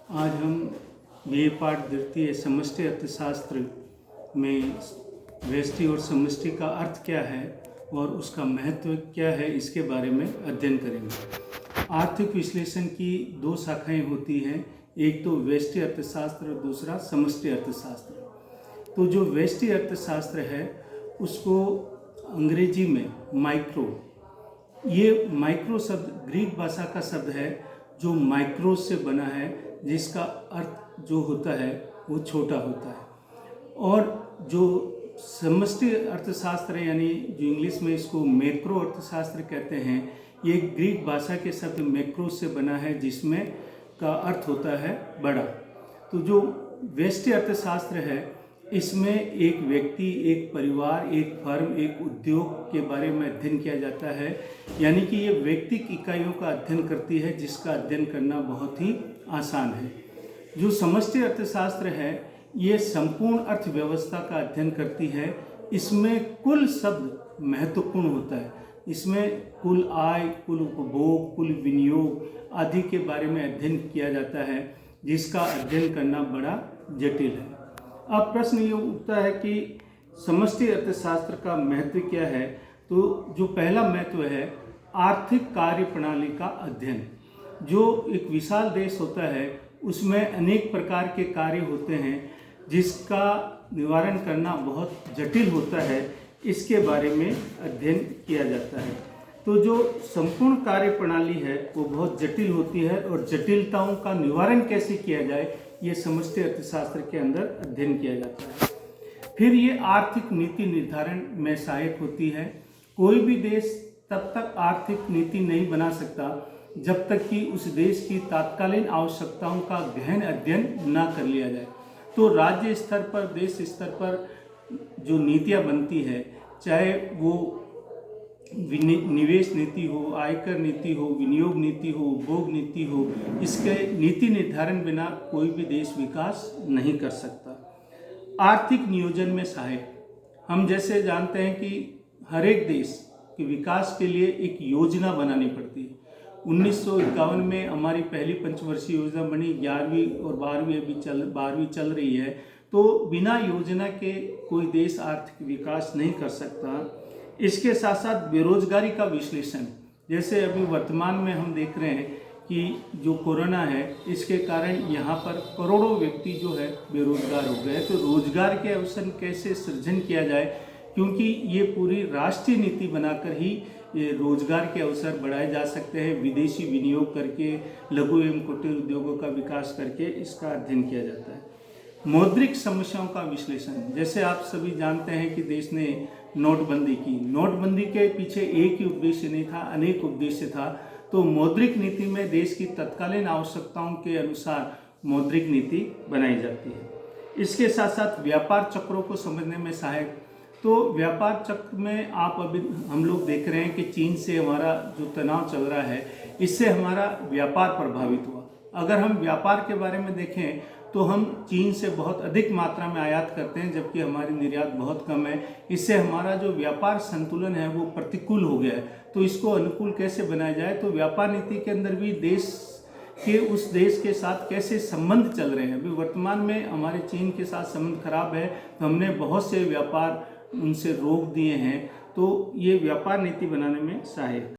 आज हम बीए पाठ द्वितीय समष्टि अर्थशास्त्र में व्यष्टि और समष्टि का अर्थ क्या है और उसका महत्व क्या है इसके बारे में अध्ययन करेंगे। आर्थिक विश्लेषण की दो शाखाएं होती हैं, एक तो व्यष्टि अर्थशास्त्र और दूसरा समष्टि अर्थशास्त्र। तो जो व्यष्टि अर्थशास्त्र है उसको अंग्रेजी में ये माइक्रो शब्द ग्रीक भाषा का शब्द है जो माइक्रोस से बना है, जिसका अर्थ जो होता है वो छोटा होता है। और जो समष्टि अर्थशास्त्र यानी जो इंग्लिश में इसको मैक्रो अर्थशास्त्र कहते हैं, ये ग्रीक भाषा के शब्द मैक्रोस से बना है जिसमें का अर्थ होता है बड़ा। तो जो व्यष्टि अर्थशास्त्र है इसमें एक व्यक्ति, एक परिवार, एक फर्म, एक उद्योग के बारे में अध्ययन किया जाता है, यानी कि ये व्यक्तिक इकाइयों का अध्ययन करती है जिसका अध्ययन करना बहुत ही आसान है। जो समष्टि अर्थशास्त्र है ये संपूर्ण अर्थव्यवस्था का अध्ययन करती है। इसमें कुल शब्द महत्वपूर्ण होता है। इसमें कुल आय, कुल उपभोग, कुल विनियोग आदि के बारे में अध्ययन किया जाता है, जिसका अध्ययन करना बड़ा जटिल है। अब प्रश्न ये उठता है कि समष्टि अर्थशास्त्र का महत्व क्या है। तो जो पहला महत्व है आर्थिक कार्य प्रणाली का अध्ययन। जो एक विशाल देश होता है उसमें अनेक प्रकार के कार्य होते हैं जिसका निवारण करना बहुत जटिल होता है, इसके बारे में अध्ययन किया जाता है। तो जो संपूर्ण कार्य प्रणाली है वो बहुत जटिल होती है और जटिलताओं का निवारण कैसे किया जाए ये समष्टि अर्थशास्त्र के अंदर अध्ययन किया जाता है। फिर ये आर्थिक नीति निर्धारण में सहायक होती है। कोई भी देश तब तक आर्थिक नीति नहीं बना सकता जब तक कि उस देश की तात्कालीन आवश्यकताओं का गहन अध्ययन ना कर लिया जाए। तो राज्य स्तर पर, देश स्तर पर जो नीतियाँ बनती है, चाहे वो निवेश नीति हो, आयकर नीति हो, विनियोग नीति हो, उपभोग नीति हो, इसके नीति निर्धारण बिना कोई भी देश विकास नहीं कर सकता। आर्थिक नियोजन में सहायक, हम जैसे जानते हैं कि हर एक देश के विकास के लिए एक योजना बनानी पड़ती है। 1951 में हमारी पहली पंचवर्षीय योजना बनी, 11वीं और 12वीं चल रही है। तो बिना योजना के कोई देश आर्थिक विकास नहीं कर सकता। इसके साथ साथ बेरोजगारी का विश्लेषण, जैसे अभी वर्तमान में हम देख रहे हैं कि जो कोरोना है इसके कारण यहाँ पर करोड़ों व्यक्ति जो है बेरोजगार हो गए। तो रोजगार के अवसर कैसे सृजन किया जाए, क्योंकि ये पूरी राष्ट्रीय नीति बनाकर ही ये रोजगार के अवसर बढ़ाए जा सकते हैं। विदेशी विनियोग करके, लघु एवं कुटीर उद्योगों का विकास करके इसका अध्ययन किया जाता है। मौद्रिक समस्याओं का विश्लेषण, जैसे आप सभी जानते हैं कि देश ने नोटबंदी की। नोटबंदी के पीछे एक ही उद्देश्य नहीं था, अनेक उद्देश्य था। तो मौद्रिक नीति में देश की तत्कालीन आवश्यकताओं के अनुसार मौद्रिक नीति बनाई जाती है। इसके साथ साथ व्यापार चक्रों को समझने में सहायक। तो व्यापार चक्र में हम लोग देख रहे हैं कि चीन से हमारा जो तनाव चल रहा है, इससे हमारा व्यापार प्रभावित हुआ। अगर हम व्यापार के बारे में देखें तो हम चीन से बहुत अधिक मात्रा में आयात करते हैं, जबकि हमारी निर्यात बहुत कम है। इससे हमारा जो व्यापार संतुलन है वो प्रतिकूल हो गया है। तो इसको अनुकूल कैसे बनाया जाए, तो व्यापार नीति के अंदर भी उस देश के साथ कैसे संबंध चल रहे हैं। अभी वर्तमान में हमारे चीन के साथ संबंध खराब है, तो हमने बहुत से व्यापार उनसे रोक दिए हैं। तो ये व्यापार नीति बनाने में सहायक